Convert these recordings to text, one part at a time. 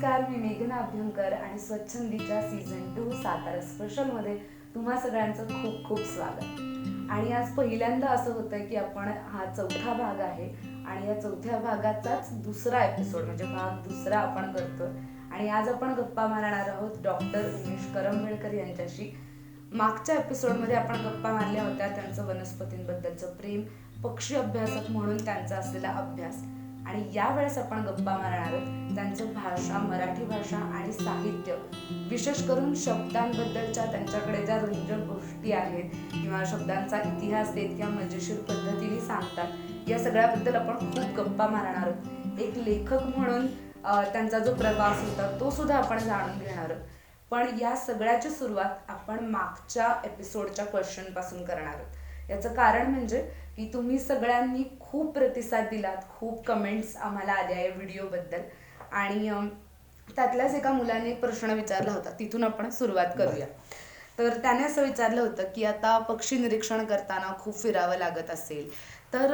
नमस्कार, मी मेघना अभ्यंकर आणि स्वच्छंदीच्या सीझन 2 सातारा स्पेशलमध्ये तुम्हा सगळ्यांचं खूप खूप स्वागत. आणि आज पहिल्यांदा असं होतंय की आपण हा चौथा भाग आहे आणि या चौथ्या भागाचाच दुसरा एपिसोड म्हणजे भाग दुसरा आपण करतोय. आणि आज आपण गप्पा मारणार आहोत डॉक्टर उमेश करंबेळकर यांच्याशी. मागच्या एपिसोडमध्ये आपण गप्पा मारल्या होत्या त्यांचं वनस्पतींबद्दलचं प्रेम, पक्षी अभ्यासक म्हणून त्यांचा असलेला अभ्यास. आणि यावेळेस आपण गप्पा मारणार आहोत त्यांचं भाषा, मराठी भाषा आणि साहित्य, विशेष करून शब्दांबद्दलच्या त्यांच्याकडे ज्या रंजक गोष्टी आहेत किंवा शब्दांचा इतिहास ते इतक्या मजेशीर पद्धतीने सांगतात, या सगळ्याबद्दल आपण खूप गप्पा मारणार आहोत. एक लेखक म्हणून त्यांचा जो प्रवास होता तो सुद्धा आपण जाणून घेणार आहोत. पण या सगळ्याची सुरुवात आपण मागच्या एपिसोडच्या क्वेश्चन पासून करणार आहोत. याचं कारण म्हणजे की तुम्ही सगळ्यांनी खूप प्रतिसाद दिलात, खूप कमेंट्स आम्हाला आल्या या व्हिडिओबद्दल. आणि त्यातल्याच एका मुलाने एक प्रश्न विचारला होता, तिथून आपण सुरुवात करूया. तर त्याने असं विचारलं होतं की आता पक्षी निरीक्षण करताना खूप फिरावं लागत असेल, तर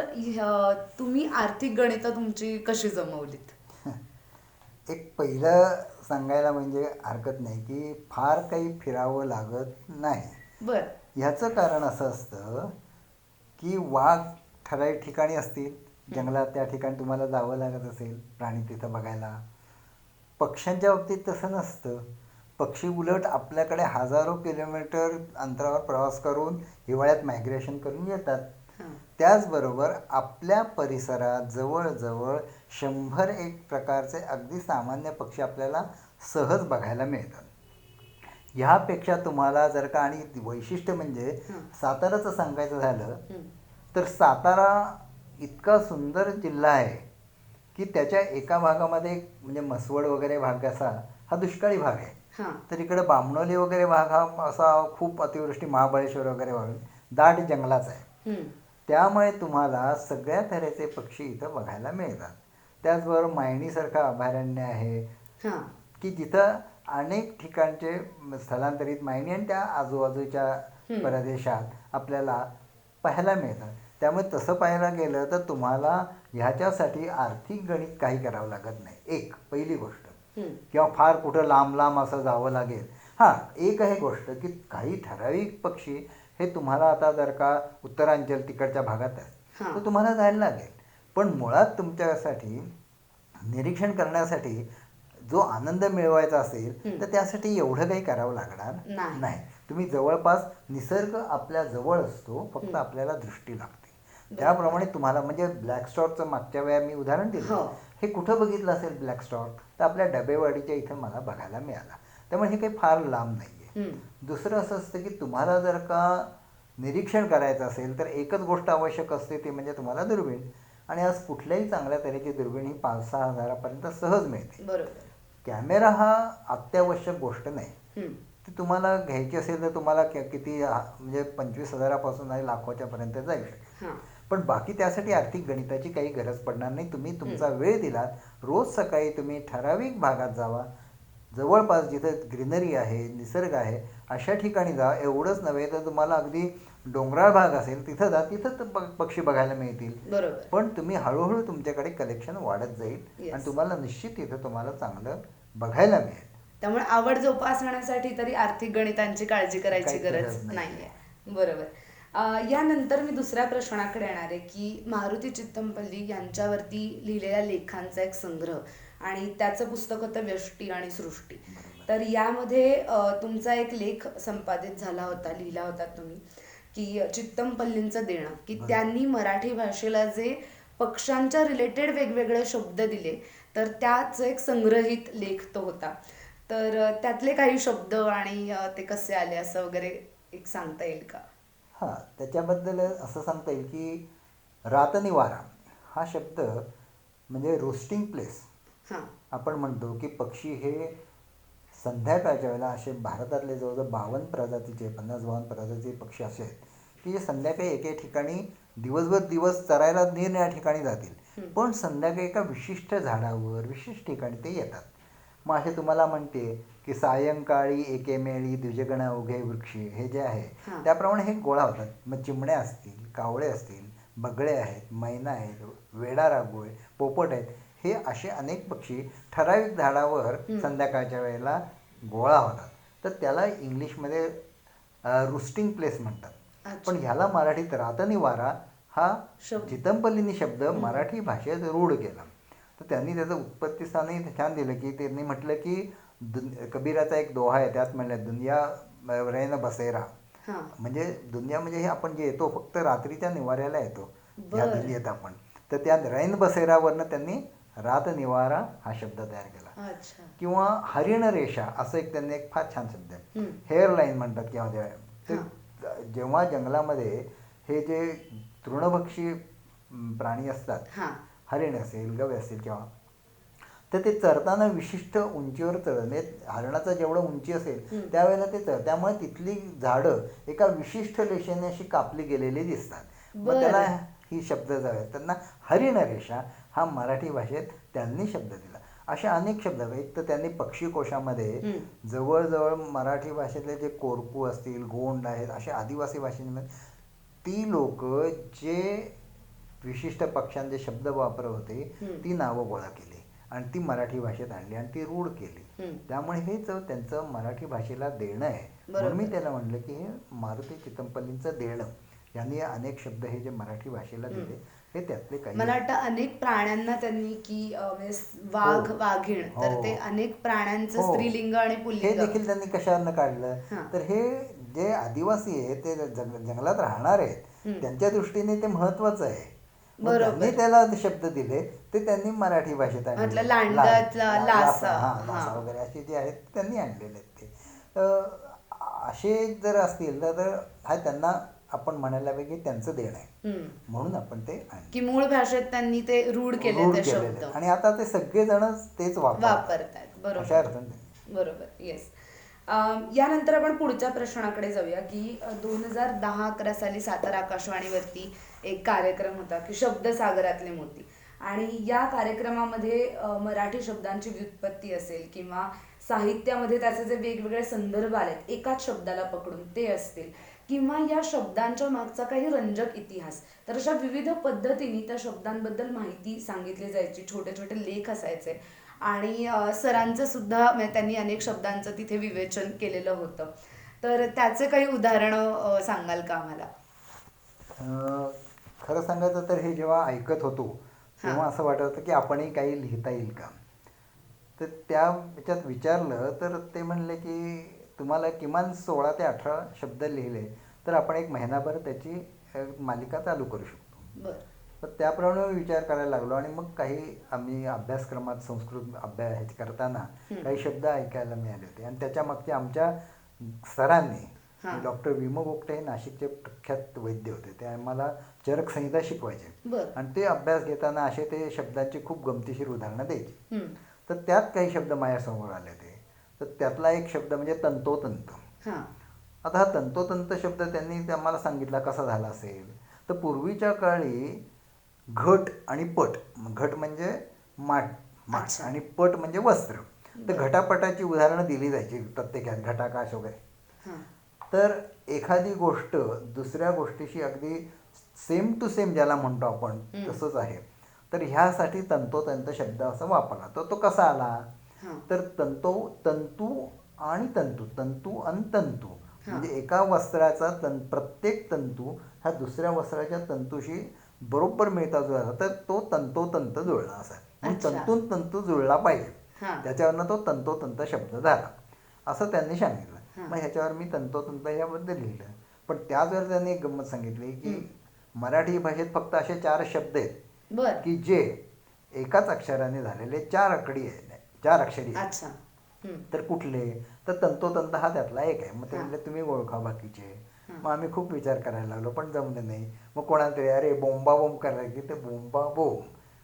तुम्ही आर्थिक गणितं तुमची कशी जमवलीत? एक पहिलं सांगायला म्हणजे हरकत नाही की फार काही फिरावं लागत नाही. बर. ह्याचं कारण असं असतं की वाघ ठराविक ठिकाणी असतील जंगलात, त्या ठिकाणी तुम्हाला जावं लागत असेल प्राणी तिथं बघायला. पक्ष्यांच्या बाबतीत तसं नसतं. पक्षी उलट आपल्याकडे हजारो किलोमीटर अंतरावर प्रवास करून हिवाळ्यात मायग्रेशन करून येतात. त्याचबरोबर आपल्या परिसरात जवळजवळ 101 प्रकारचे अगदी सामान्य पक्षी आपल्याला सहज बघायला मिळतात. ह्यापेक्षा तुम्हाला जर का, आणि वैशिष्ट्य म्हणजे साताराचं सांगायचं झालं तर सातारा इतका सुंदर जिल्हा आहे की त्याच्या एका भागामध्ये म्हणजे मसवड वगैरे भाग असा हा दुष्काळी भाग आहे. तर इकडे बामणोली वगैरे भाग हा असा खूप अतिवृष्टी, महाबळेश्वर वगैरे भाग दाट जंगलाच आहे. त्यामुळे तुम्हाला सगळ्या तऱ्हेचे पक्षी इथं बघायला मिळतात. त्याचबरोबर मायणीसारखं अभयारण्य आहे की जिथं अनेक ठिकाणचे स्थलांतरित मायणी आणि त्या आजूबाजूच्या प्रदेशात आपल्याला पाहायला मिळतात. त्यामुळे तसं पाहायला गेलं तर तुम्हाला ह्याच्यासाठी आर्थिक गणित काही करावं लागत नाही, एक पहिली गोष्ट. किंवा फार कुठं लांब लांब असं जावं लागेल. हां, एक आहे गोष्ट की काही ठराविक पक्षी हे तुम्हाला आता जर का उत्तरांचल तिकडच्या भागात आहे तर तुम्हाला जायला लागेल. पण मुळात तुमच्यासाठी निरीक्षण करण्यासाठी जो आनंद मिळवायचा असेल तर त्यासाठी एवढं काही करावं लागणार नाही. तुम्ही जवळपास निसर्ग आपल्या जवळ असतो, फक्त आपल्याला दृष्टी लागते. त्याप्रमाणे तुम्हाला म्हणजे ब्लॅक स्टॉकचं मागच्या वेळा मी उदाहरण दिलं, हे कुठं बघितलं असेल ब्लॅक स्टॉक, तर आपल्या डबेवाडीच्या इथं मला बघायला मिळाला. त्यामुळे हे काही फार लांब नाही आहे. दुसरं असं असतं की तुम्हाला जर का निरीक्षण करायचं असेल तर एकच गोष्ट आवश्यक असते, ती म्हणजे तुम्हाला दुर्बीण. आणि आज कुठल्याही चांगल्या तऱ्हेची दुर्बीण ही 5-6 हजारापर्यंत सहज मिळते. कॅमेरा हा अत्यावश्यक गोष्ट नाही. ती तुम्हाला घ्यायची असेल तर तुम्हाला किती म्हणजे 25,000पासून आणि लाखोच्या पर्यंत जाऊ शकेल. पण बाकी त्यासाठी आर्थिक गणिताची काही गरज पडणार नाही. तुम्ही तुमचा वेळ दिलात, रोज सकाळी तुम्ही ठराविक भागात जावा, जवळपास जिथं ग्रीनरी आहे, निसर्ग आहे, अशा ठिकाणी जा. एवढंच नव्हे तर तुम्हाला अगदी डोंगराळ भाग असेल तिथं जा, तिथं पक्षी बघायला मिळतील. पण तुम्ही हळूहळू तुमच्याकडे कलेक्शन वाढत जाईल आणि तुम्हाला निश्चित तिथं तुम्हाला चांगलं बघायला मिळेल. त्यामुळे आवड जोपासण्यासाठी तरी आर्थिक गणितांची काळजी करायची गरज नाहीये. बरोबर. यानंतर मी दुसऱ्या प्रश्नाकडे येणार आहे की मारुती चित्तमपल्ली यांच्यावरती लिहिलेल्या लेखांचा एक संग्रह आणि त्याचं पुस्तक होतं व्यष्टी आणि सृष्टी. तर यामध्ये तुमचा एक लेख संपादित झाला होता, लिहिला होता तुम्ही की चित्तमपल्लींचं देणं, की त्यांनी मराठी भाषेला जे पक्ष्यांच्या रिलेटेड वेगवेगळे शब्द दिले, तर त्याच एक संग्रहित लेख तो होता. तर त्यातले काही शब्द आणि ते कसे आले असं वगैरे एक सांगता येईल का? हां, त्याच्याबद्दल असं सांगता येईल की रातनिवारा हा शब्द म्हणजे रोस्टिंग प्लेस आपण म्हणतो की पक्षी हे संध्याकाळच्या वेळेला असे भारतातले जवळजवळ 52 प्रजातीचे 50-52 प्रजातीचे पक्षी असे आहेत की जे संध्याकाळी एके ठिकाणी दिवसभर दिवस चरायला निरनिराळ्या ठिकाणी जातील, पण संध्याकाळी एका विशिष्ट झाडावर विशिष्ट ठिकाणी ते येतात. मग असे तुम्हाला म्हणते की सायंकाळी एके मेळी द्विजगण उघे वृक्षी, हे जे आहे त्याप्रमाणे हे गोळा होतात. मग चिमण्या असतील, कावळे असतील, बगळे आहेत, मैना आहेत, वेडा रागोळ, पोपट आहेत, हे असे अनेक पक्षी ठराविक झाडावर संध्याकाळच्या वेळेला गोळा होतात. तर त्याला इंग्लिशमध्ये रुस्टिंग प्लेस म्हणतात. अच्छा. पण ह्याला मराठीत रातनिवारा हा शब्द. चितमपल्लीनी शब्द मराठी भाषेत रूढ केला. तर त्यांनी त्याचं उत्पत्तीस्थानही छान दिलं की त्यांनी म्हटलं की कबीराचा एक दोहा आहे, त्यात म्हणलं दुनिया रैन बसेरा. हां. म्हणजे दुनिया म्हणजे हे आपण जे येतो फक्त रात्रीच्या निवाऱ्याला येतो या बरं. दुनियेत आपण. तर त्या रैन बसेरावरनं त्यांनी रात निवारा हा शब्द तयार केला. अच्छा. किंवा हरिण रेषा असं एक त्यांनी एक फार छान शब्द आहे, हम्म. हेअरलाईन म्हणतात किंवा ते हां. जेव्हा जंगलामध्ये हे जे तृणभक्षी प्राणी असतात, हां. हरिण असेल, गवे असेल किंवा, तर ते चरताना विशिष्ट उंचीवर चढत, म्हणजे हरणाचं जेवढं उंची असेल त्यावेळेला ते त्यामुळे तिथली झाडं एका विशिष्ट रेषेने अशी कापली गेलेली दिसतात. मग त्याला ही शब्द जावे, त्यांना हरिण रेषा हा मराठी भाषेत त्यांनी शब्द दिला. असे अनेक शब्द. एक तर त्यांनी पक्षीकोशामध्ये जवळजवळ मराठी भाषेतले जे कोरकू असतील, गोंड आहेत, असे आदिवासी भाषेमध्ये ती लोक जे विशिष्ट पक्ष्यांचे शब्द वापरत होते ती नावं गोळा केली आणि ती मराठी भाषेत आणली आणि ती रूढ केली. त्यामुळे हेच त्यांचं मराठी भाषेला देणं आहे. म्हणून मी त्याला म्हणलं की हे मारुती चितमपल्लींचं देणं. यांनी अनेक शब्द हे जे मराठी भाषेला दिले हे त्यातले काही. मला वाटतं अनेक प्राण्यांना त्यांनी की वाघ, वाघीण, तर ते अनेक प्राण्यांचं स्त्रीलिंग आणि हे पुल्लिंग देखील त्यांनी कशावरनं काढलं. तर हे जे आदिवासी आहे ते जंगलात राहणार आहेत त्यांच्या दृष्टीने ते महत्वाचं आहे. त्यांनी त्याला शब्द दिले ते त्यांनी मराठी भाषेत आणले. लासा वगैरे असे जे आहेत त्यांनी आणलेले आहेत ते. असे जर असतील तर हा त्यांना आपण म्हणायला पाहिजे की त्यांचं देणं आहे. म्हणून आपण ते की मूळ भाषेत त्यांनी ते रूढ केले ते शब्द आणि आता ते सगळेजण तेच वापरतात. बरोबर. बरोबर. येस. यानंतर आपण पुढच्या प्रश्नाकडे जाऊया की 2010-11 साली सातारा आकाशवाणीवरती एक कार्यक्रम होता की शब्दसागरातले मोती, आणि या कार्यक्रमामध्ये मराठी शब्दांची व्युत्पत्ती असेल किंवा साहित्यामध्ये त्याचे जे वेगवेगळे संदर्भ आलेत एकाच शब्दाला पकडून ते असतील किंवा या शब्दांच्या मागचा काही रंजक इतिहास, तर अशा विविध पद्धतीने त्या शब्दांबद्दल माहिती सांगितली जायची. छोटे छोटे लेख असायचे आणि सरांचं सुद्धा त्यांनी अनेक शब्दांचं तिथे विवेचन केलेलं होतं. तर त्याचे काही उदाहरणं सांगाल का आम्हाला? खरं सांगायचं तर हे जेव्हा ऐकत होतो तेव्हा असं वाटत होतं की आपणही काही लिहिता येईल का. तर त्या ह्याच्यात विचारलं तर ते म्हणले की तुम्हाला किमान 16 ते 18 शब्द लिहिले तर आपण एक महिनाभर त्याची मालिका चालू करू शकतो. तर त्याप्रमाणे विचार करायला लागलो आणि मग काही आम्ही अभ्यासक्रमात संस्कृत अभ्यास करताना काही शब्द ऐकायला मिळाले होते आणि त्याच्या मागचे आमच्या सरांनी, डॉक्टर विमो गोगटे हे नाशिकचे प्रख्यात वैद्य होते, ते आम्हाला चरक संहिता शिकवायचे आणि ते अभ्यास घेताना असे ते शब्दांची खूप गमतीशीर उदाहरणं द्यायची. तर त्यात काही शब्द माझ्यासमोर आले ते. तर त्यातला एक शब्द म्हणजे तंतोतंत. आता हा तंतोतंत शब्द त्यांनी आम्हाला सांगितला कसा झाला असेल. तर पूर्वीच्या काळी घट आणि पट, घट म्हणजे माठ आणि पट म्हणजे वस्त्र, तर घटापटाची उदाहरणं दिली जायची प्रत्येकात, घटाकाश वगैरे. तर एखादी गोष्ट दुसऱ्या गोष्टीशी अगदी सेम टू सेम ज्याला म्हणतो आपण तसंच आहे. तर ह्यासाठी तंतोतंत शब्द असा वापरला. तो कसा आला तर तंतू आणि तंतू आणि तंतू म्हणजे एका वस्त्राचा प्रत्येक तंतू हा दुसऱ्या वस्त्राच्या तंतूशी बरोबर मिळता जुळला तर तो तंतोतंत जुळला असा. म्हणून तंतून तंतू जुळला पाहिजे, त्याच्यावरनं तो तंतोतंत शब्द झाला असं त्यांनी सांगितलं. मग ह्याच्यावर मी तंतोतंत याबद्दल लिहिलं. पण त्याच वेळेला त्यांनी एक गंमत सांगितली की मराठी भाषेत फक्त असे 4 शब्द आहेत की जे एकाच अक्षराने झालेले 4 अक्षरी आहेत. तर कुठले, तर तंतोतंत हा त्यातला एक आहे. मग ते म्हणले तुम्ही ओळखा बाकीचे. मग आम्ही खूप विचार करायला लागलो पण जमलं नाही. मग कोणाला तरी अरे बोंबा बोंब करायला की ते बोंबा बोंब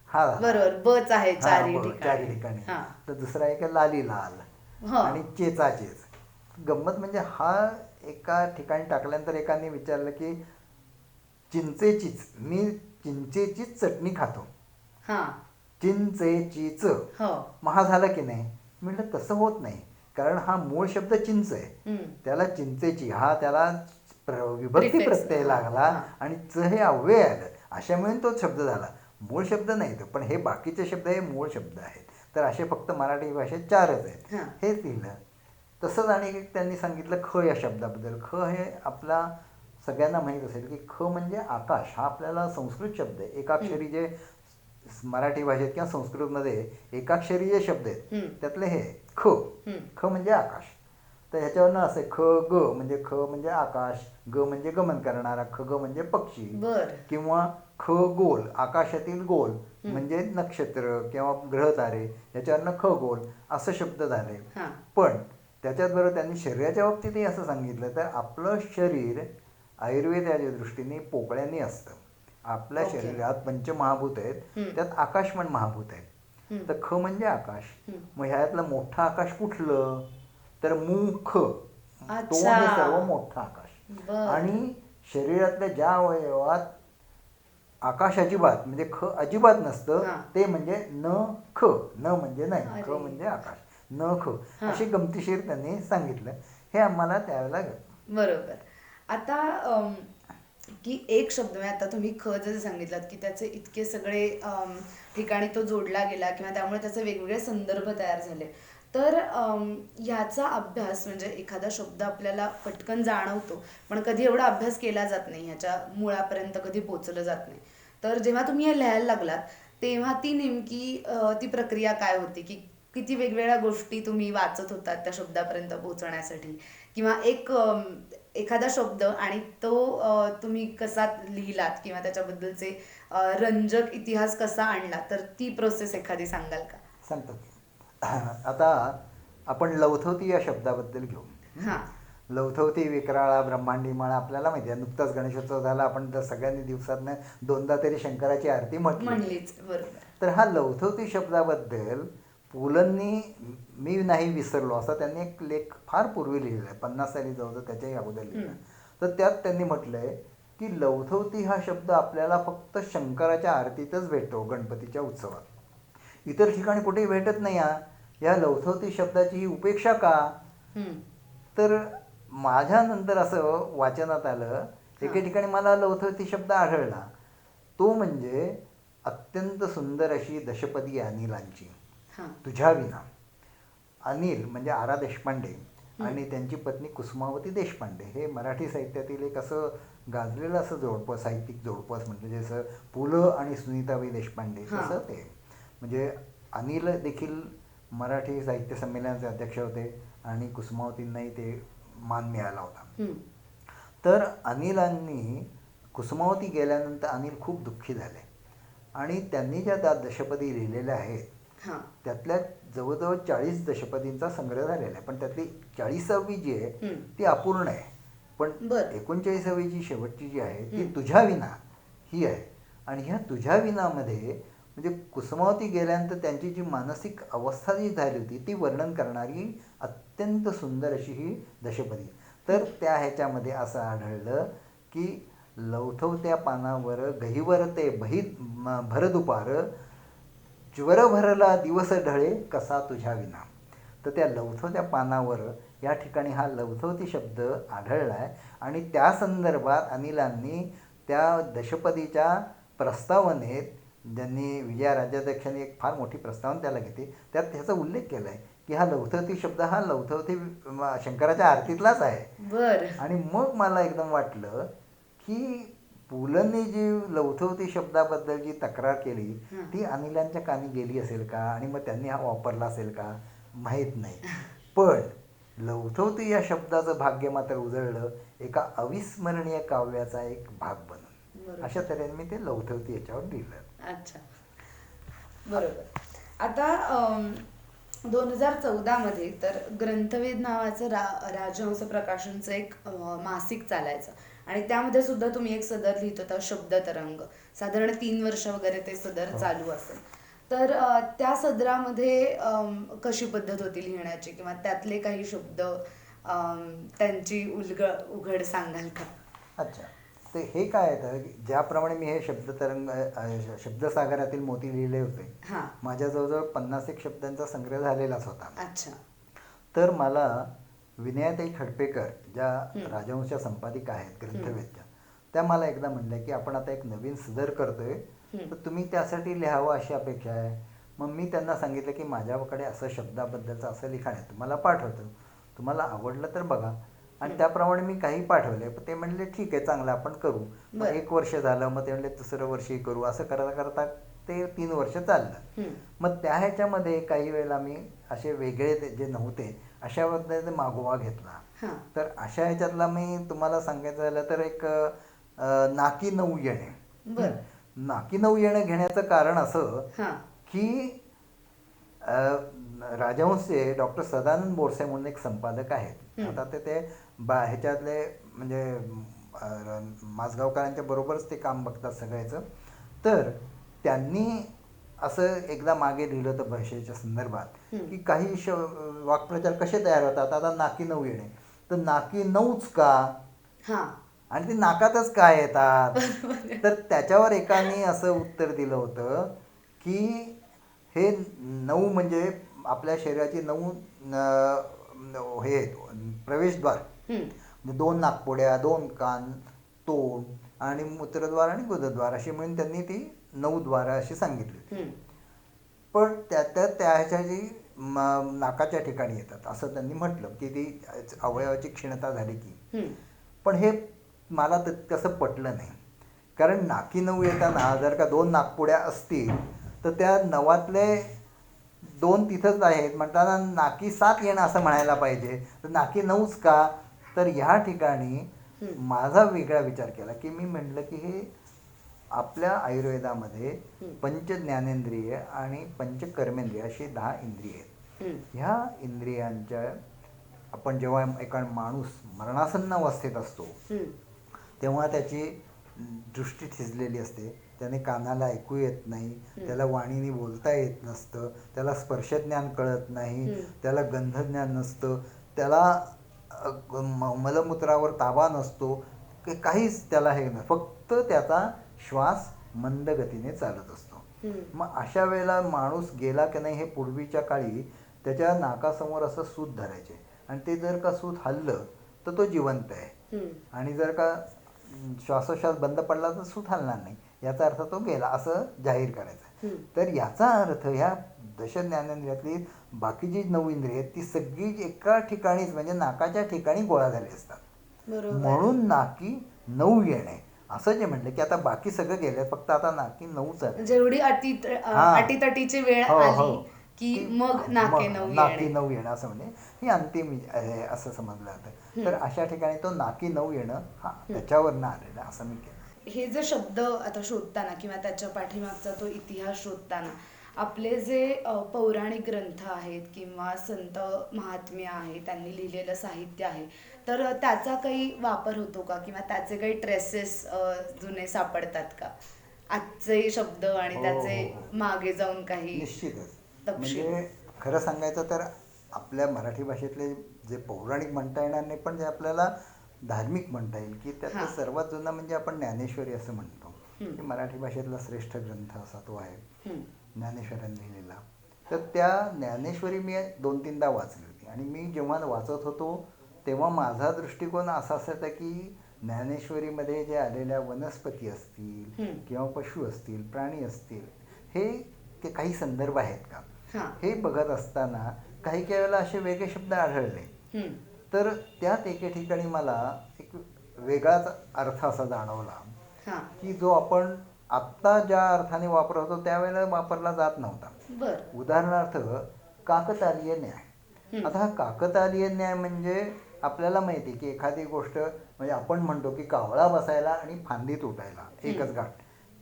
हा बरोबर, बच आहे चारी ठिकाणी. तर दुसरा एक लाली लाल आणि चेचा चेच. गंमत म्हणजे हा एका ठिकाणी टाकल्यानंतर एकाने विचारलं की चिंचेचीच, मी चिंचेचीच चटणी खातो, चिंचेचीच. मग हा झाला की नाही. म्हटलं तसं होत नाही, कारण हा मूळ शब्द चिंच आहे, त्याला चिंचेची हा त्याला विभक्ती प्रत्यय लागला आणि च हे अव्यय आलं, अशामुळे तो शब्द झाला. मूळ शब्द नाही तो, पण हे बाकीचे शब्द हे मूळ शब्द आहेत. तर असे फक्त मराठी भाषेत 4च आहेत. हां. हेच लिहिलं. तसंच आणि एक त्यांनी सांगितलं ख या शब्दाबद्दल. ख हे आपला सगळ्यांना माहीत असेल की ख म्हणजे आकाश. हा आपल्याला संस्कृत शब्द आहे. एकाक्षरी जे मराठी भाषेत किंवा संस्कृतमध्ये एकाक्षरी जे शब्द आहेत त्यातले हे ख. ख म्हणजे आकाश. तर ह्याच्यावरनं असं ख ग म्हणजे ख म्हणजे आकाश, ग म्हणजे गमन करणारा, ख ग म्हणजे पक्षी, बरं. किंवा ख गोल आकाशातील गोल म्हणजे नक्षत्र किंवा ग्रहतारे, ह्याच्यावरनं ख गोल असं शब्द झाले. हां. पण त्याच्याच बरोबर त्यांनी शरीराच्या बाबतीतही असं सांगितलं तर आपलं शरीर आयुर्वेदाच्या दृष्टीने पोकळ्यांनी असतं. आपल्या ओके. शरीरात पंचमहाभूत आहेत, त्यात आकाश पण महाभूत आहेत. तर ख म्हणजे आकाश. मग ह्यातलं मोठं आकाश कुठलं, तर मुख. तो अच्छा. हे सर्व मोठं आकाश. बरं. आणि शरीरातल्या ज्या अवयवात आकाश अजिबात म्हणजे ख अजिबात नसतं हां. ते म्हणजे न ख. न म्हणजे नाही, ख अरे. म्हणजे आकाश, न ख. हां. अशी गमतीशीर त्यांनी सांगितलं. हे आम्हाला त्यावेळेला बरोबर. आता की एक शब्द म्हणजे आता तुम्ही ख जसं सांगितलात की त्याचे इतके सगळे ठिकाणी तो जोडला गेला किंवा त्यामुळे त्याचे वेगवेगळे संदर्भ तयार झाले. तर ह्याचा अभ्यास म्हणजे एखादा शब्द आपल्याला पटकन जाणवतो, पण कधी एवढा अभ्यास केला जात नाही, ह्याच्या मुळापर्यंत कधी पोचलं जात नाही. तर जेव्हा तुम्ही हे लिहायला लागलात, तेव्हा ती नेमकी ती प्रक्रिया काय होती? की किती वेगवेगळ्या गोष्टी तुम्ही वाचत होतात त्या शब्दापर्यंत पोहोचण्यासाठी? किंवा एखादा शब्द आणि तो तुम्ही कसा लिहिलात किंवा त्याच्याबद्दलचे रंजक इतिहास कसा आणला, तर ती प्रोसेस एखादी सांगाल का? सांगतो. आता आपण लवथवती या शब्दाबद्दल घेऊ. हां. लवथवती, विक्राळा, ब्रह्मांडी माळा आपल्याला माहिती आहे. नुकताच गणेशोत्सव झाला, आपण तर सगळ्यांनी दिवसातनं 2दा तरी शंकराची आरती म्हटली. म्हणलीच. बरोबर. तर हा लवथवती शब्दाबद्दल पुलंनी, मी नाही विसरलो असा त्यांनी एक लेख फार पूर्वी लिहिलेला आहे, 50 साली जवळजवळ त्याच्याही अगोदर लिहिला. तर त्यात त्यांनी म्हटलंय की लवथवती हा शब्द आपल्याला फक्त शंकराच्या आरतीतच भेटतो, गणपतीच्या उत्सवात. इतर ठिकाणी कुठेही भेटत नाही. या लवथवती शब्दाची ही उपेक्षा का? तर माझ्यानंतर असं वाचनात आलं, एके ठिकाणी मला लवथवती शब्द आढळला. तो म्हणजे अत्यंत सुंदर अशी दशपदी अनिलांची, तुझ्या विना. अनिल म्हणजे आरा देशपांडे आणि त्यांची पत्नी कुसुमावती देशपांडे हे मराठी साहित्यातील एक असं गाजलेलं असं जोडपं, साहित्यिक जोडपं म्हणजे जसं पु ल आणि सुनीताबाई देशपांडे तसं ते. म्हणजे अनिल देखील मराठी साहित्य संमेलनाचे अध्यक्ष होते आणि कुसुमावतींनाही ते मान मिळाला होता. तर अनिलांनी, कुसुमावती गेल्यानंतर अनिल खूप दुःखी झाले आणि त्यांनी ज्या त्या दशपदी लिहिलेल्या आहेत त्यातल्या जवळजवळ 40 दशपदींचा संग्रह झालेला आहे. पण त्यातली 40वी जी आहे ती अपूर्ण आहे. पण 39वी जी शेवटची जी आहे ती तुझ्या विना ही आहे. आणि ह्या तुझ्या विनामध्ये म्हणजे कुसुमावती गेल्यानंतर त्यांची जी मानसिक अवस्था जी झाली होती ती वर्णन करणारी अत्यंत सुंदर अशी ही दशपदी. तर त्या ह्याच्यामध्ये असं आढळलं की लवथवत्या पानावर गहिवर ते भरदुपार, ज्वर भरला दिवस ढळे कसा तुझ्या विना. तर त्या लवथवत्या पानावर या ठिकाणी हा लवथवती शब्द आढळला आहे आणि त्या संदर्भात अनिलांनी त्या दशपदीच्या प्रस्तावनेत, ज्यांनी विजया राज्याध्यक्षांनी एक फार मोठी प्रस्तावना त्याला घेतली, त्यात ह्याचा उल्लेख केला आहे की हा लवथवती शब्द हा लवथवती शंकराच्या आरतीतलाच आहे. आणि मग मला एकदम वाटलं की पुलंनी जी लवथवती शब्दाबद्दल जी तक्रार केली ती अनिलांच्या कानी गेली असेल का आणि मग त्यांनी हा वापरला असेल का माहीत नाही. पण लवथवती या शब्दाचं भाग्य मात्र उजळलं एका अविस्मरणीय काव्याचा एक भाग बनून. अशा तऱ्हेने मी ते लवथवती याच्यावर लिहिलं. अच्छा, बरोबर. आता 2014 मध्ये तर ग्रंथवेद नावाचं राजहंस प्रकाशनचं एक मासिक चालायचं आणि त्यामध्ये सुद्धा तुम्ही एक सदर लिहित होता, शब्दतरंग. साधारण 3 वर्ष वगैरे ते सदर चालू असेल. तर त्या सदरामध्ये कशी पद्धत होती लिहिण्याची किंवा त्यातले काही शब्द त्यांची उघड सांगाल का? अच्छा, तर हे काय आहे, ज्याप्रमाणे मी हे शब्दतरंग शब्दसागरातील मोती लिहिले होते, माझ्या जवळजवळ 50 शब्दांचा संग्रह झालेलाच होता. अच्छा. तर मला विनयाताई खडपेकर ज्या राजहंसच्या संपादिका आहेत ग्रंथवेदच्या, त्या मला एकदा म्हणल्या की आपण आता एक नवीन सदर करतोय तर तुम्ही त्यासाठी लिहावं अशी अपेक्षा आहे. मग मी त्यांना सांगितलं की माझ्याकडे असं शब्दाबद्दलचं असं लिखाण आहे, तुम्हाला पाठवतो, तुम्हाला आवडलं तर बघा. आणि त्याप्रमाणे मी काही पाठवले. पण ते म्हणले ठीक आहे, चांगलं आपण करू. मग बरं. 1 वर्ष झालं, मग ते म्हणले दुसरं वर्षही करू. असं करता करता ते 3 वर्ष चाललं. मग त्या ह्याच्यामध्ये काही वेळेला मी असे वेगळे जे नव्हते अशा पद्धतीने मागोवा घेतला. तर अशा ह्याच्यातला मी तुम्हाला सांगायचं झालं तर एक नाकी नऊ येणे. बरं. नाकी नऊ येणं घेण्याचं कारण असं की राजहंसचे डॉक्टर सदानंद बोरसे म्हणून एक संपादक आहेत. आता ते ह्याच्यातले म्हणजे माझगावकरांच्या बरोबरच ते काम बघतात सगळ्याचं. तर त्यांनी असं एकदा मागे लिहिलं होतं भाषेच्या संदर्भात की काही वाक्प्रचार कसे तयार होतात. आता नाकी नऊ येणे, तर नाकी नऊच का, आणि ते नाकातच काय येतात. तर त्याच्यावर एकाने असं उत्तर दिलं होतं की हे 9 म्हणजे आपल्या शरीराची 9 हे प्रवेशद्वार, 2 नाकपुड्या, 2 कान, तोंड आणि मूत्रद्वार आणि गुदद्वार अशी म्हणून त्यांनी ती 9 द्वारं अशी सांगितली. पण त्या ह्याच्याची नाकाच्या ठिकाणी येतात असं त्यांनी म्हटलं की ती अवयवाची क्षीणता झाली की. पण हे मला तसं पटलं नाही. कारण नाकी 9 येताना जर का 2 नाकपुड्या असतील तर त्या 9तले 2 तिथंच आहेत, म्हणताना नाकी 7 येणं असं म्हणायला पाहिजे. तर नाकी 9च का. तर ह्या ठिकाणी माझा वेगळा विचार केला की मी म्हटलं की हे आपल्या आयुर्वेदामध्ये पंच ज्ञानेंद्रिय आणि पंच कर्मेंद्रिय अशी 10 इंद्रिय आहेत. ह्या इंद्रियांच्या आपण जेव्हा एका माणूस मरणासन्न अवस्थेत असतो तेव्हा त्याची दृष्टी थिजलेली असते, त्याने कानाला ऐकू येत नाही, त्याला वाणीने बोलता येत नसतं, त्याला स्पर्शज्ञान कळत नाही, त्याला गंधज्ञान नसतं, त्याला मलमूत्रावर ताबा नसतो, काहीच त्याला हे नाही, फक्त त्याचा श्वास मंद गतीने चालत असतो. मग अशा वेळेला माणूस गेला की नाही हे पूर्वीच्या काळी त्याच्या नाकासमोर असं सूत धरायचे आणि ते जर का सूत हललं तर तो जिवंत आहे, आणि जर का श्वासोश्वास बंद पडला तर सूत हलणार नाही, याचा अर्थ तो गेला असं जाहीर करायचं. तर याचा अर्थ ह्या दश ज्ञानेंद्रियातली बाकी जी 9 इंद्रिय आहेत ती सगळी एका ठिकाणीच म्हणजे नाकाच्या ठिकाणी गोळा झाली असतात. म्हणून नाकी 9 येणे असं जे म्हटलं की आता बाकी सगळं गेलं, फक्त आता नाकी 9च आहे. जेवढी अटीतटीची वेळ आली की मग नाकी 9 येणं असं म्हणजे ही अंतिम असं समजलं जातं. तर अशा ठिकाणी तो नाकी 9 येणं त्याच्यावरनं आलेलं असं मी केलं. हे जे शब्द आता शोधताना किंवा त्याच्या पाठीमागचा तो इतिहास शोधताना आपले जे पौराणिक ग्रंथ आहेत किंवा संत महात्म्य आहे, त्यांनी लिहिलेलं साहित्य आहे, तर त्याचा काही वापर होतो का किंवा त्याचे काही ट्रेसेस जुने सापडतात का, आजचे शब्द आणि त्याचे मागे जाऊन काही. निश्चितच. म्हणजे खरं सांगायचं तर आपल्या मराठी भाषेतले जे पौराणिक म्हणता येणार नाही पण जे आपल्याला धार्मिक म्हणता येईल की त्यातलं सर्वात जुना म्हणजे आपण ज्ञानेश्वरी असं म्हणतो. मराठी भाषेतला श्रेष्ठ ग्रंथ असा तो आहे ज्ञानेश्वरांनी लिहिलेला. तर त्या ज्ञानेश्वरी मी 2-3दा वाचली होती आणि मी जेव्हा वाचत होतो तेव्हा माझा दृष्टिकोन असा असायचा की ज्ञानेश्वरीमध्ये जे आलेल्या वनस्पती असतील किंवा पशु असतील, प्राणी असतील, हे काही संदर्भ आहेत का, हे बघत असताना काही काही वेळेला असे वेगळे शब्द आढळले. तर त्यात एके ठिकाणी मला एक वेगळाच अर्थ असा जाणवला की जो आपण आत्ता ज्या अर्थाने वापरत होतो त्यावेळेला वापरला जात नव्हता. उदाहरणार्थ काकतालीय न्याय. आता हा काकतालीय न्याय म्हणजे आपल्याला माहिती की एखादी गोष्ट म्हणजे आपण म्हणतो की कावळा बसायला आणि फांदी तुटायला एकच गाठ,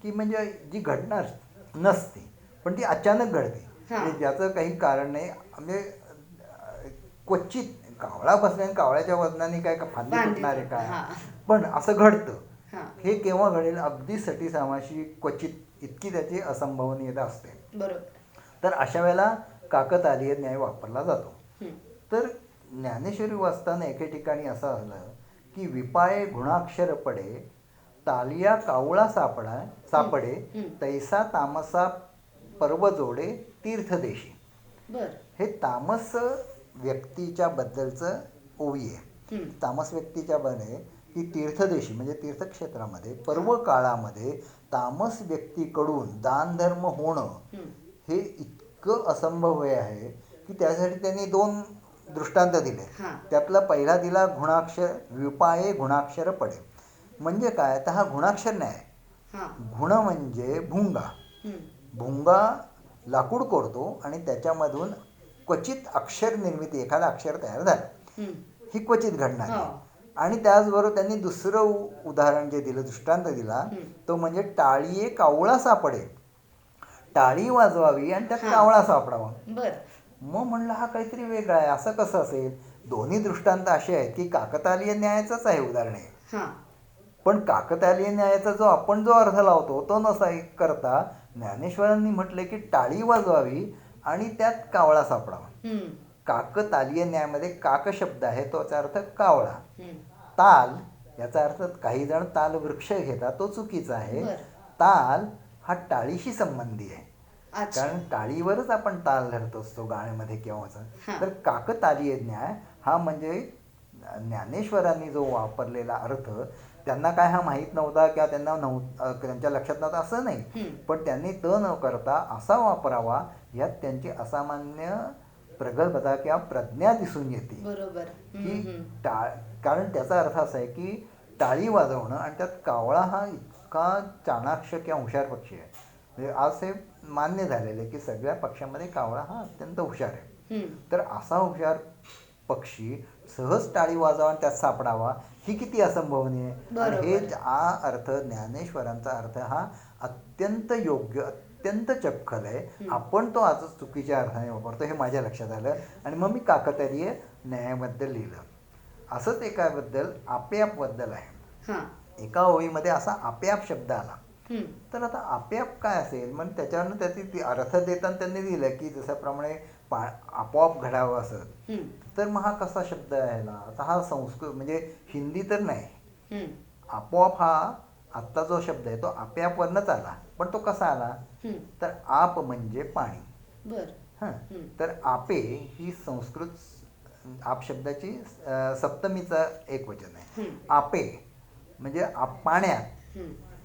की म्हणजे जी घडणार नसते पण ती अचानक घडते, म्हणजे ज्याचं काही कारण नाही. म्हणजे क्वचित कावळा बसल्याने कावळ्याच्या वजनाने काय का फांदी तुटणार आहे का, पण असं घडतं. हे केव्हा घडेल, अगदी सटीसामाशी क्वचित इतकी त्याची असंभवनीयता असते. तर अशा वेळेला काकतालीय न्याय वापरला जातो. तर ज्ञानेश्वरी वाचताना एके ठिकाणी असं आलं की विपाये गुणाक्षर पडे, तालिया कावळा सापडे, तैसा तामसा पर्व जोडे तीर्थदेशी. हे तामस व्यक्तीच्या बद्दलचं ओवी आहे. तामस व्यक्तीच्या बने की तीर्थदेशी म्हणजे तीर्थक्षेत्रामध्ये पर्व काळामध्ये तामस व्यक्तीकडून दानधर्म होणं हे इतकं असंभव्य आहे की त्यासाठी त्यांनी 2 दृष्टांत दिले. हां. त्यातला पहिला दिला गुणाक्षर विपाये गुणाक्षर पडे. म्हणजे काय तर हा गुणाक्षर नाही. हां. गुण म्हणजे भुंगा. भुंगा लाकूड कोरतो आणि त्याच्यामधून क्वचित अक्षर निर्मिती एखादा अक्षर तयार झालं ही क्वचित घडणार हो. आहे. आणि त्याचबरोबर त्यांनी दुसरं उदाहरण जे दिलं दृष्टांत दिला तो म्हणजे टाळीये कावळा सापडे. टाळी वाजवावी आणि त्यात हां. कावळा सापडावा. बर. मग म्हणलं हा काहीतरी वेगळा आहे असं कसं असेल. दोन्ही दृष्टांत असे आहेत की काकतालीय न्यायाचंच आहे उदाहरण आहे. हां. पण काकतालीय न्यायाचा जो आपण जो अर्थ लावतो तो नसा करता ज्ञानेश्वरांनी म्हटले की टाळी वाजवावी आणि त्यात कावळा सापडावा. काकतालीय न्यायामध्ये काक शब्द आहे तोचा अर्थ कावळा. ताल याचा अर्थ काही जण ताल वृक्ष घेतात तो चुकीचा आहे. बरं. ताल हा टाळीशी संबंधी आहे. अच्छा. कारण टाळीवरच आपण ताल धरत असतो गाण्यामध्ये हां. केव्हाचा. तर काकतालीय न्याय हा म्हणजे ज्ञानेश्वरांनी जो वापरलेला अर्थ त्यांना काय हा माहीत नव्हता किंवा त्यांच्या लक्षात नव्हता असं नाही. पण त्यांनी न करता असा वापरावा यात त्यांची असामान्य प्रगल्भता किंवा प्रज्ञा दिसून येते. बरोबर. की कारण त्याचा अर्थ असा आहे की टाळी वाजवणं आणि त्यात कावळा हा इतका चाणाक्ष किंवा हुशार पक्षी आहे. म्हणजे आज हे मान्य झालेलं आहे की सगळ्या पक्ष्यांमध्ये कावळा हा अत्यंत हुशार आहे. तर असा हुशार पक्षी सहज टाळी वाजवा आणि त्यात सापडावा ही किती असंभवनीय. आणि हे हा अर्थ ज्ञानेश्वरांचा अर्थ हा अत्यंत योग्य अत्यंत चपखल आहे. आपण तो आजच चुकीच्या अर्थाने वापरतो हे माझ्या लक्षात आलं आणि मग मी काकतालीय न्यायाबद्दल लिहिलं. असंच एकाबद्दल आपेआपबद्दल आहे. एका ओळीमध्ये असा आपेआप शब्द आला. तर आता आपेआप काय असेल मग त्याच्यावरनं त्याची अर्थ देताना त्यांनी दिलं की जशाप्रमाणे आपोआप घडावं असं. तर मग हा कसा शब्द यायला आता हा संस्कृत म्हणजे हिंदी तर नाही. आपोआप हा आत्ता जो शब्द आहे तो आपेआपवरनंच आला. पण तो कसा आला तर आप म्हणजे पाणी. तर आपे ही संस्कृत आप शब्दाची सप्तमीचा एक वचन आहे. आपे म्हणजे पाण्यात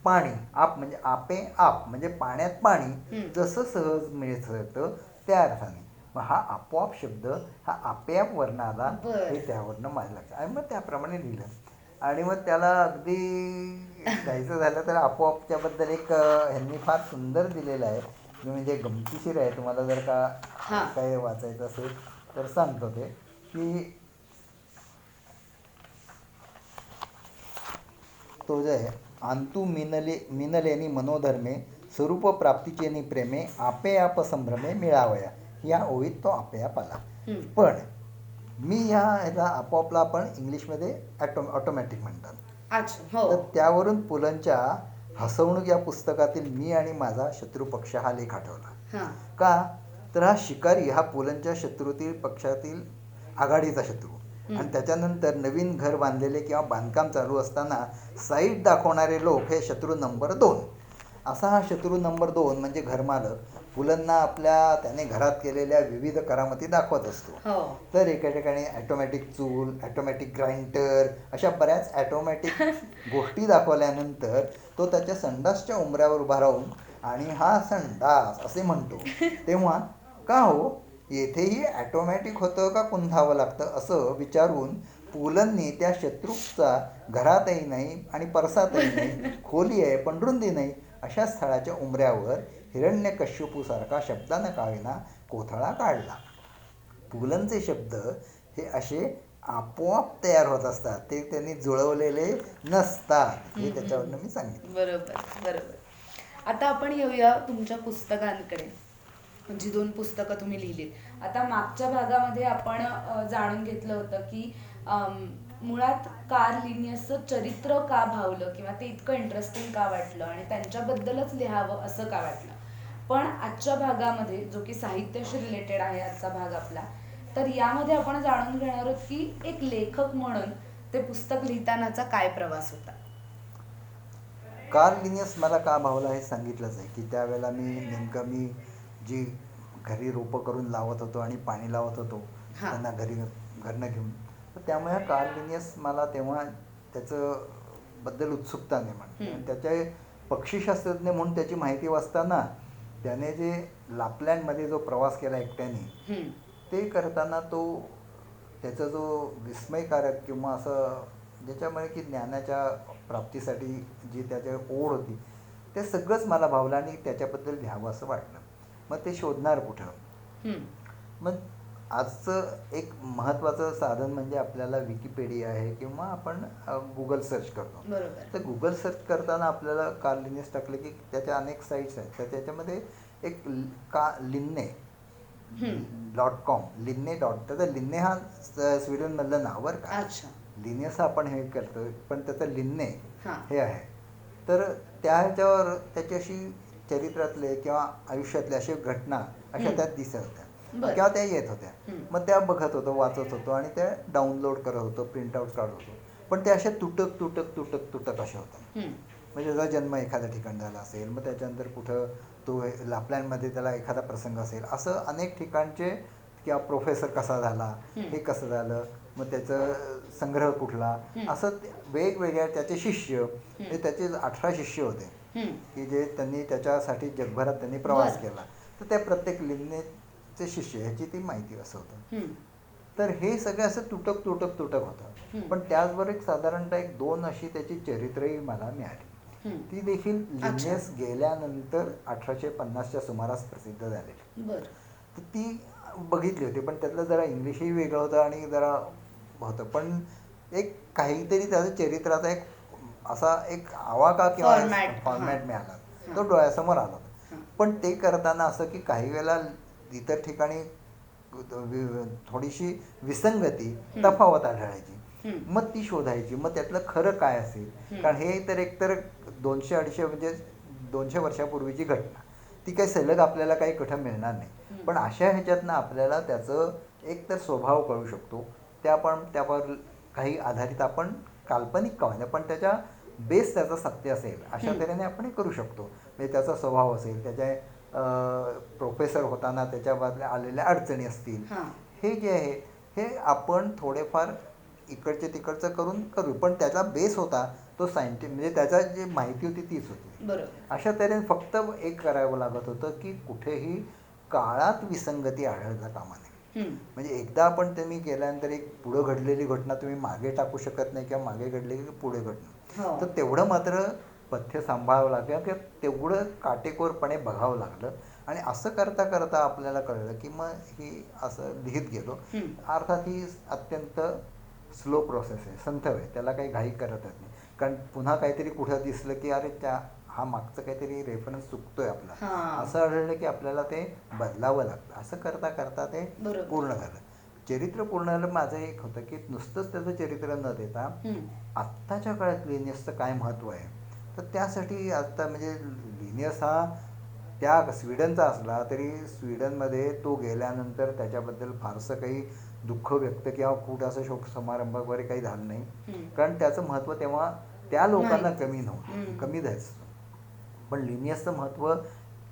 पाणी. आप म्हणजे आपे आप म्हणजे पाण्यात पाणी जसं सहज मिळतं त्या अर्थाने. मग हा आपोआप शब्द हा आपेआप वर्ण आला हे त्यावरनं माझ्या लक्षात आणि मग त्याप्रमाणे लिहिलं. आणि मग त्याला अगदी जायचं झालं तर आपोआपच्याबद्दल एक ह्यांनी फार सुंदर दिलेलं आहे म्हणजे गमतीशीर आहे. तुम्हाला जर का काय वाचायचं असेल तर सांगतो ते की तो जे आहे आंतू मिनलेनी मनोधर्मे स्वरूप प्राप्तीचेनी प्रेमे आपे आप संभ्रमे मिळावया या ओळीत तो आपेआप आला. पण मी ह्याला आपोआपला आपण इंग्लिशमध्ये ऑटोमॅटिक म्हणतात. तर त्यावरून पुलंच्या हसवणूक या पुस्तकातील मी आणि माझा शत्रुपक्ष हा लेख आठवला. का तर हा शिकारी हा पुलंच्या शत्रूतील पक्षातील आघाडीचा शत्रू आणि त्याच्यानंतर नवीन घर बांधलेले किंवा बांधकाम चालू असताना साईट दाखवणारे लोक हे शत्रू नंबर 2. असा हा शत्रू नंबर 2 म्हणजे घरमालक पुलंना आपल्या त्याने घरात केलेल्या विविध करामती दाखवत असतो. तर एका ठिकाणी ॲटोमॅटिक चूल ॲटोमॅटिक ग्राइंडर अशा बऱ्याच ॲटोमॅटिक गोष्टी दाखवल्यानंतर तो त्याच्या संडासच्या उंबऱ्यावर उभा राहून आणि हा संडास असे म्हणतो. तेव्हा का हो येथेही ॲटोमॅटिक होतं का कुंथावं लागतं असं विचारून पुलंनी त्या शत्रूचा घरातही नाही आणि परसातही नाही खोली आहे पण रुंदी नाही अशा स्थळाच्या उंबऱ्यावर हिरण्यकश्यपूसारखा शब्दानं काळीना कोथळा काढला. पुलंचे शब्द हे असे आपोआप तयार होत असतात. ते त्यांनी जुळवलेले नसतात हे त्याच्यावरनं मी सांगितलं. बरोबर. आता आपण येऊया तुमच्या पुस्तकांकडे. जी 2 पुस्तकं तुम्ही लिहिलीत. आता मागच्या भागामध्ये आपण जाणून घेतलं होतं की मुळात कार्ल लिनियसचं चरित्र का भावलं किंवा ते इतकं इंटरेस्टिंग का वाटलं आणि त्यांच्याबद्दलच लिहावं असं का वाटलं. पण आजच्या भागामध्ये जो की साहित्याशी रिलेटेड आहे आजचा भाग आपला, तर यामध्ये आपण जाणून घेणार आहोत की एक लेखक म्हणून ते पुस्तक लिहितानाचा काय प्रवास होता. कार्ल लिनियस मला का भावला हे सांगितलंच आहे की त्यावेळेला मी जी घरी रोपं करून लावत होतो आणि पाणी लावत होतो त्यांना घरनं घेऊन. तर त्यामुळे कार्ल लिनियस मला तेव्हा त्याचं बद्दल उत्सुकता निर्माण. आणि त्याचे पक्षीशास्त्रज्ञ म्हणून त्याची माहिती वाचताना त्याने जे लापलँडमध्ये जो प्रवास केला एकट्याने, ते करताना तो त्याचा जो विस्मयकारक किंवा असं ज्याच्यामुळे की ज्ञानाच्या प्राप्तीसाठी जी त्याच्या ओढ होती, ते सगळंच मला भावलं आणि त्याच्याबद्दल लिहावं असं वाटलं. मग ते शोधणार कुठं? मग आजचं एक महत्त्वाचं साधन म्हणजे आपल्याला विकिपीडिया आहे किंवा आपण गुगल सर्च करतो. तर गुगल सर्च करताना आपल्याला कार्ल लिन्नेस टाकलं की त्याच्या अनेक साईट्स आहेत. तर त्याच्यामध्ये एक लिन्ने.com तर लिन्ने हा स्वीडनमधलं नाव बरं का. लिनियस आपण हे करतो पण त्याचं लिन्ने हे आहे. तर ह्याच्यावर त्याची अशी चरित्रातले किंवा आयुष्यातले अशा घटना अशा त्यात दिसत होत्या किंवा त्या येत होत्या. मग त्या बघत होतो, वाचत होतो आणि त्या डाउनलोड करत होतो, प्रिंटआउट काढत होतो. पण त्या अशा तुटक अशा होत्या. म्हणजे त्याचा जन्म एखाद्या ठिकाणी झाला असेल, मग त्याच्यानंतर कुठं तो लापलँडमध्ये त्याला एखादा प्रसंग असेल, असं अनेक ठिकाणचे किंवा प्रोफेसर कसा झाला, हे कसं झालं, मग त्याचं संग्रह कुठला, असं वेगवेगळ्या त्याचे शिष्य, ते त्याचे 18 शिष्य होते की जे त्यांनी त्याच्यासाठी जगभरात त्यांनी प्रवास केला. तर त्या प्रत्येक लिन्नेचे शिष्य ह्याची ती माहिती असं होतं. तर हे सगळं असं तुटक होतं. पण त्याचबरोबर एक साधारणतः 2 अशी त्याची चरित्रही मला मिळाली. ती देखील लिन्नेस गेल्यानंतर 1850च्या सुमारास प्रसिद्ध झालेली. तर ती बघितली होती. पण त्यातलं जरा इंग्लिशही वेगळं होतं आणि जरा होतं. पण एक काहीतरी त्याचं चरित्राचा एक असा एक आवाका किंवा फॉर्मॅट मिळाला, तो डोळ्यासमोर आला. पण ते करताना असं की काही वेळेला इतर ठिकाणी थोडीशी विसंगती, तफावत आढळायची. मग ती शोधायची. मग त्यातलं खरं काय असेल, कारण हे तर एकतर 200-250 म्हणजे 200 वर्षापूर्वीची घटना, ती काही सलग आपल्याला काही कुठं मिळणार नाही. पण अशा ह्याच्यातनं आपल्याला त्याचं एक तर स्वभाव कळू शकतो. त्यावर काही आधारित आपण काल्पनिक का होईना पण त्याच्या बेस त्याचा सत्य असेल अशा तऱ्हेने आपण करू शकतो. म्हणजे त्याचा स्वभाव असेल, त्याच्या प्रोफेसर होताना त्याच्याबद्दल आलेल्या अडचणी असतील, हे जे आहे हे आपण थोडेफार इकडचे तिकडचं करू. पण त्याचा बेस होता तो म्हणजे त्याचा जी माहिती होती तीच होती. अशा तऱ्हेने फक्त एक करावं लागत होतं की कुठेही काळात विसंगती आढळता कामा नये. म्हणजे एकदा आपण तुम्ही केल्यानंतर एक पुढं घडलेली घटना तुम्ही मागे टाकू शकत नाही किंवा मागे घडलेली पुढे घडणं. तर तेवढं मात्र पथ्य सांभाळावं लागलं किंवा तेवढं काटेकोरपणे बघावं लागलं. आणि असं करता करता आपल्याला कळलं की मग ही असं लिहित गेलो. अर्थात ही अत्यंत स्लो प्रोसेस आहे, संथ आहे, त्याला काही घाई करत नाही. कारण पुन्हा काहीतरी कुठं दिसलं की अरे हा मागचं काहीतरी रेफरन्स चुकतोय आपला, असं आढळलं की आपल्याला ते बदलावं लागतं. असं करता करता ते पूर्ण झालं. चरित्र पूर्ण झालं. माझं एक होतं की नुसतंच त्याचं चरित्र न देता आत्ताच्या काळात लिनियसचं काय महत्त्व आहे. तर त्यासाठी आता म्हणजे लिनियस हा त्या स्वीडनचा असला तरी स्वीडनमध्ये तो गेल्यानंतर त्याच्याबद्दल फारसं काही दुःख व्यक्त किंवा कुठं असं शोक समारंभ वगैरे काही झालं नाही. कारण त्याचं महत्त्व तेव्हा त्या लोकांना कमी नव्हतं, कमी द्यायचं. पण लिनियसचं महत्त्व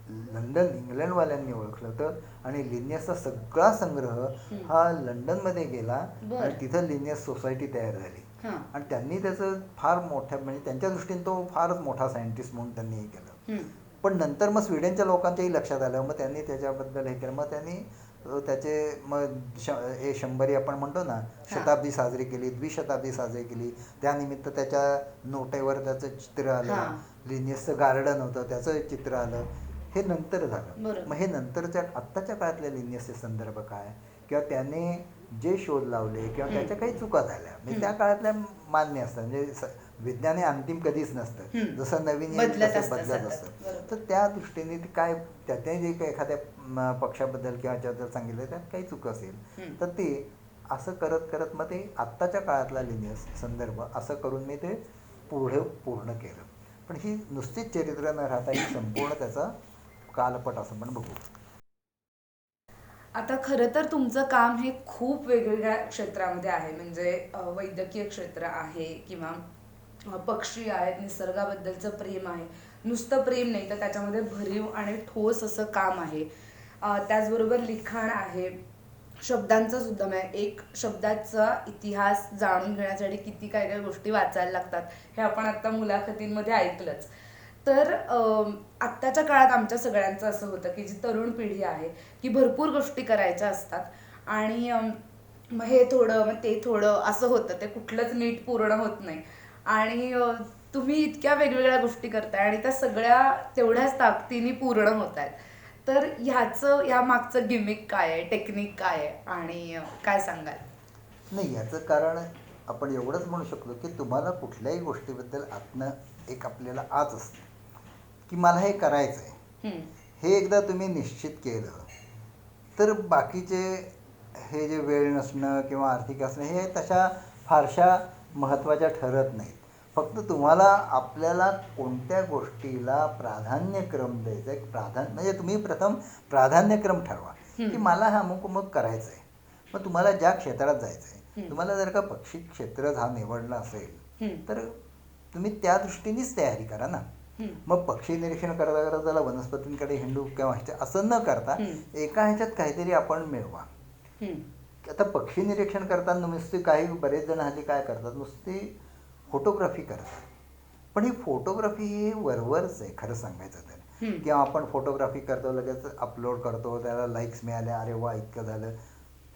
लंडन इंग्लंडवाल्यांनी ओळखलं होतं आणि लिनियसचा सगळा संग्रह हा लंडनमध्ये गेला आणि तिथं लिनियस सोसायटी तयार झाली. आणि त्यांनी त्याचं फार मोठ्या म्हणजे त्यांच्या दृष्टीने तो फारच मोठा सायंटिस्ट म्हणून त्यांनी हे केलं. पण नंतर मग स्वीडनच्या लोकांच्याही लक्षात आलं. मग त्यांनी त्याच्याबद्दल हे केलं. मग त्यांनी त्याचे मग 100री आपण म्हणतो ना, शताब्दी साजरी केली, द्विशताब्दी साजरी केली. त्यानिमित्त त्याच्या नोटेवर त्याचं चित्र आलं. लिनियसचं गार्डन होतं, त्याचं चित्र आलं. हे नंतर झालं. मग हे नंतरच्या आत्ताच्या काळातल्या लिनियसचे संदर्भ काय किंवा त्याने जे शोध लावले किंवा त्याच्या काही चुका झाल्या म्हणजे त्या काळातल्या मान्य असतात. म्हणजे विज्ञान हे अंतिम कधीच नसतं, जसं नवीन बदलत असतं. तर त्या दृष्टीने काय त्याने जे काही एखाद्या पक्षाबद्दल किंवा ह्याच्याबद्दल सांगितलं त्यात काही चूक असेल तर ते असं करत करत मग ते आत्ताच्या काळातला लिनियस संदर्भ असं करून मी ते पुढे पूर्ण केलं. पण ही नुसतीच चरित्र न राहता ही संपूर्ण त्याचा कालपट असं पण बघू. आता खरं तर तुमचं काम हे खूप वेगवेगळ्या क्षेत्रामध्ये आहे. म्हणजे वैद्यकीय क्षेत्र आहे किंवा पक्षी आहेत, निसर्गाबद्दलचं प्रेम आहे. नुसतं प्रेम नाही तर त्याच्यामध्ये भरीव आणि ठोस असं काम आहे. त्याचबरोबर लिखाण आहे, शब्दांचा सुद्धा म्हणजे एक शब्दाचा इतिहास जाणून घेण्यासाठी किती काय काय गोष्टी वाचायला लागतात हे आपण आता मुलाखतींमध्ये ऐकलंच. तर आत्ताच्या काळात आमच्या सगळ्यांचं असं होतं की जी तरुण पिढी आहे की भरपूर गोष्टी करायच्या असतात आणि मग हे थोडं मग ते थोडं असं होतं, ते कुठलंच नीट पूर्ण होत नाही. आणि तुम्ही इतक्या वेगवेगळ्या गोष्टी करताय आणि त्या सगळ्या तेवढ्याच ताकदीने पूर्ण होत आहेत. तर ह्या मागचं गिमिक काय आहे, टेक्निक काय आहे आणि काय सांगाल? नाही, याचं कारण आपण एवढंच म्हणू शकतो की तुम्हाला कुठल्याही गोष्टीबद्दल आतनं एक आपल्याला आज असते की मला हे करायचं आहे. हम्म, हे एकदा तुम्ही निश्चित केलं तर बाकीचे हे जे वेळ नसणं किंवा आर्थिक असणं हे तशा फारशा महत्त्वाच्या ठरत नाहीत. फक्त तुम्हाला आपल्याला कोणत्या गोष्टीला प्राधान्यक्रम द्यायचा आहे, म्हणजे तुम्ही प्रथम प्राधान्यक्रम ठरवा की मला हा अमुक अमुक करायचं आहे. मग तुम्हाला ज्या क्षेत्रात जायचं आहे, तुम्हाला जर का पक्षी क्षेत्र हा निवडला असेल तर तुम्ही त्या दृष्टीनेच तयारी करा ना. मग पक्षी निरीक्षण करता करता त्याला वनस्पतींकडे हिंडू किंवा असं न करता एका ह्याच्यात काहीतरी आपण मिळवा. आता पक्षी निरीक्षण करताना नुसती काही बरेच जण हल्ली काय करतात, नुसती फोटोग्राफी करतात. पण ही फोटोग्राफी ही वरवरच आहे खरं सांगायचं तर. किंवा आपण फोटोग्राफी करतो, लगेच अपलोड करतो, त्याला लाईक्स मिळाल्या, अरे वा इतकं झालं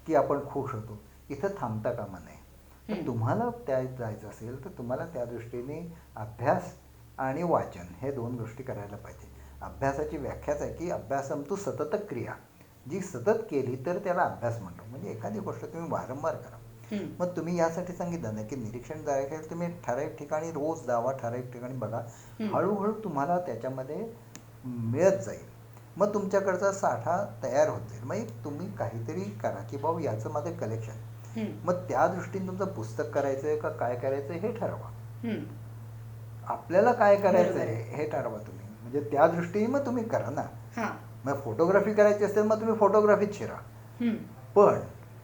की आपण खुश होतो. इथं थांबता कामा नये. तर तुम्हाला त्यात जायचं असेल तर तुम्हाला त्या दृष्टीने अभ्यास आणि वाचन हे 2 गोष्टी करायला पाहिजे. अभ्यासाची व्याख्याच आहे की अभ्यासम तू सतत क्रिया, जी सतत केली तर त्याला अभ्यास म्हणतो. म्हणजे एखादी गोष्ट तुम्ही वारंवार करा. मग तुम्ही यासाठी सांगितलं ना की निरीक्षण जायचं असेल तुम्ही ठराविक ठिकाणी रोज जावा, ठराविक ठिकाणी बघा. हळूहळू तुम्हाला त्याच्यामध्ये मिळत जाईल. मग तुमच्याकडचा साठा तयार होत जाईल. मग तुम्ही काहीतरी करा की बाबा याचं माझं कलेक्शन. मग त्या दृष्टीने तुमचं पुस्तक करायचं आहे का काय करायचं हे ठरवा. आपल्याला काय करायचं आहे हे ठरवा तुम्ही. म्हणजे त्या दृष्टीने मग तुम्ही करा ना. मग फोटोग्राफी करायची असेल मग तुम्ही फोटोग्राफीत शिरा. पण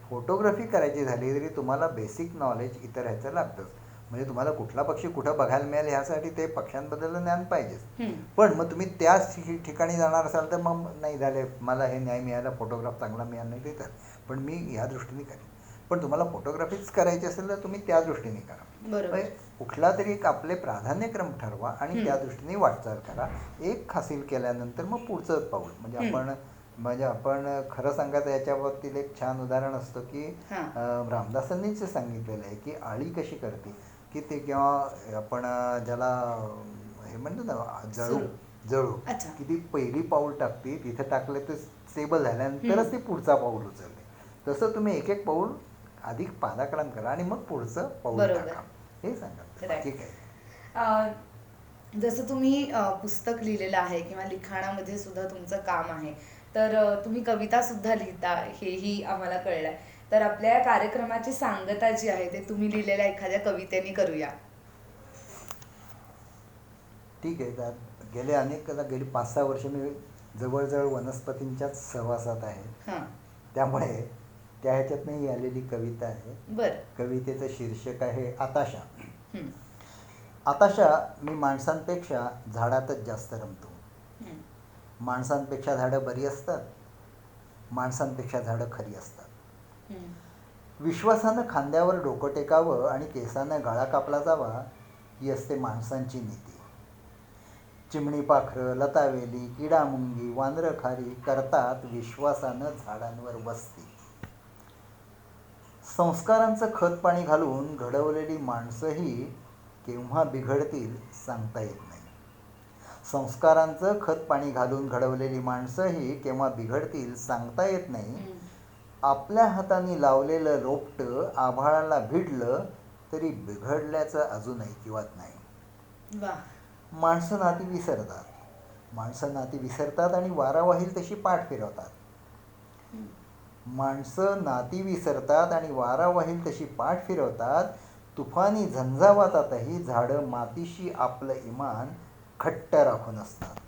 फोटोग्राफी करायची झाली तरी तुम्हाला बेसिक नॉलेज इतर ह्याचं लागतंच. म्हणजे तुम्हाला कुठला पक्षी कुठं बघायला मिळेल ह्यासाठी ते पक्ष्यांबद्दल ज्ञान पाहिजेच. पण मग तुम्ही त्याच ठिकाणी जाणार असाल तर मग नाही झाले, मला हे न्याय मिळाला, फोटोग्राफ चांगला मिळाला नाही ते तर, पण मी ह्या दृष्टीने करेन. पण तुम्हाला फोटोग्राफीच करायची असेल तर तुम्ही त्या दृष्टीने करा. कुठला तरी एक आपले प्राधान्यक्रम ठरवा आणि त्या दृष्टीने वाटचाल करा. एक हासिल केल्यानंतर मग पुढचं पाऊल म्हणजे आपण खरं सांगायचं याच्या बाबतीत एक छान उदाहरण असतं की रामदासांनीच सांगितलेलं आहे की आळी कशी करते की ते किंवा आपण ज्याला हे म्हणतो ना जळू की ती पहिली पाऊल टाकते, तिथं टाकले तर स्टेबल झाल्यानंतरच ती पुढचा पाऊल उचलते. तसं तुम्ही एक एक पाऊल अधिक पादाक्रांत करा आणि मग पुढचं पाऊल टाका. हे सांगा. ठीक आहे. जसं तुम्ही पुस्तक लिहिलेलं आहे किंवा लिखाणामध्ये सुद्धा तुमचं काम आहे, तर तुम्ही कविता सुद्धा लिहिता हेही आम्हाला कळलंय. तर आपल्या कार्यक्रमाची सांगता जी आहे ते तुम्ही लिहिलेल्या एखाद्या कवितेने करूया. ठीक आहे. गेली 5-6 वर्ष मी जवळजवळ वनस्पतींच्याच सहवासात आहे. त्यामुळे त्या ह्याच्यातनं ही आलेली कविता आहे. कवितेचं शीर्षक आहे आताशा. आताशा मी माणसांपेक्षा झाडातच जास्त रमतो. माणसांपेक्षा झाडं बरी असतात, माणसांपेक्षा झाडं खरी असतात. विश्वासानं खांद्यावर डोकं टेकावं आणि केसानं गळा कापला जावा ही असते माणसांची नीती. चिमणी पाखरं, लतावेली, किडामुंगी, वानरं खारी करतात विश्वासानं झाडांवर वस्ती. संस्कारांचं खत पाणी घालून घडवलेली माणसंही केव्हा बिघडतील सांगता येत नाही. संस्कारांचं खत पाणी घालून घडवलेली माणसंही केव्हा बिघडतील सांगता येत नाही. आपल्या हाताने लावलेलं रोपटं आभाळाला भिडलं तरी बिघडल्याचं अजून ऐकिवात नाही. माणसं नाती विसरतात आणि वारा वाहील तशी पाठ फिरवतात. माणसं नाती विसरतात आणि वारा वाहील तशी पाठ फिरवतात. तुफानी झंझावातातही झाडं मातीशी आपलं इमान घट्ट राखून असतात.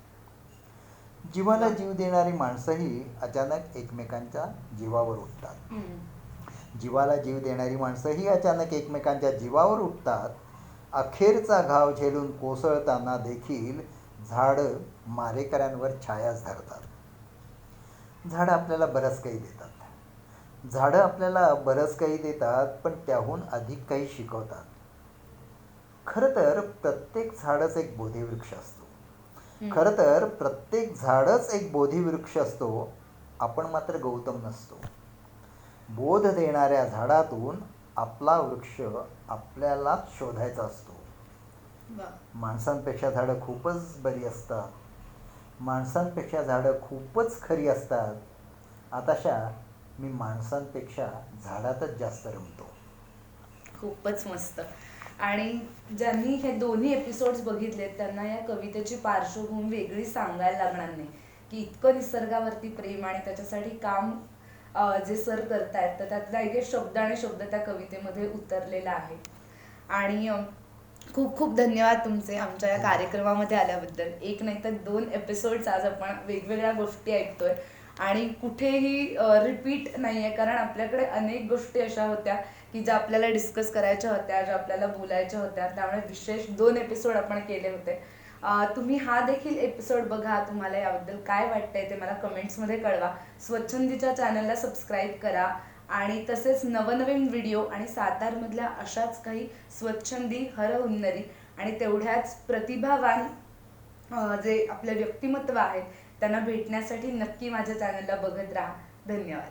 जीवाला जीव देणारी माणसंही अचानक एकमेकांच्या जीवावर उठतात. जीवाला जीव देणारी माणसंही अचानक एकमेकांच्या जीवावर उठतात. अखेरचा घाव झेलून कोसळताना देखील झाडं मारेकऱ्यांवर छायाच धरतात. झाडं आपल्याला बरंच काही देतात. झाडं आपल्याला बरंच काही देतात, पण त्याहून अधिक काही शिकवतात. खरं तर प्रत्येक झाडच एक बोधिवृक्ष असतो. हम्म. खरं तर प्रत्येक झाडच एक बोधिवृक्ष असतो. आपण मात्र गौतम नसतो. बोध देणाऱ्या झाडातून आपला वृक्ष आपल्यालाच शोधायचा असतो. वा. माणसांपेक्षा झाडं खूपच बरी असतात. माणसांपेक्षा झाडं खूपच खरी असतात. आताशा मी माणसांपेक्षा झाडातच जास्त रमतो. खूपच मस्त. आणि ज्यांनी हे दोन्ही एपिसोड्स बघितलेत त्यांना या कवितेची पार्श्वभूमी वेगळी सांगायला लागणार नाही की इतकं निसर्गावरती प्रेम आणि त्याच्यासाठी काम जे सर करतायत, तर त्यातला एक एक शब्द आणि शब्द त्या कवितेमध्ये उतरलेला आहे. आणि खूप खूप धन्यवाद तुमचे आमच्या या कार्यक्रमामध्ये आल्याबद्दल. एक नाही तर 2 एपिसोड्स आज आपण वेगवेगळ्या गोष्टी ऐकतोय आणि कुठेही रिपीट नाही आहे, कारण आपल्याकडे अनेक गोष्टी अशा होत्या की ज्या आपल्याला डिस्कस करायच्या होत्या, ज्या आपल्याला बोलायच्या होत्या. त्यामुळे विशेष 2 एपिसोड आपण केले होते. तुम्ही हा देखील एपिसोड बघा. तुम्हाला याबद्दल काय वाटतंय ते मला कमेंट्समध्ये कळवा. स्वच्छंदीच्या चॅनलला सबस्क्राईब करा आणि तसेच नवनवीन व्हिडिओ आणि सातारमधल्या अशाच काही स्वच्छंदी हरहुन्नरी आणि तेवढ्याच प्रतिभावान जे आपले व्यक्तिमत्व आहेत त्यांना भेटण्यासाठी नक्की माझ्या चॅनलला बघत राहा. धन्यवाद.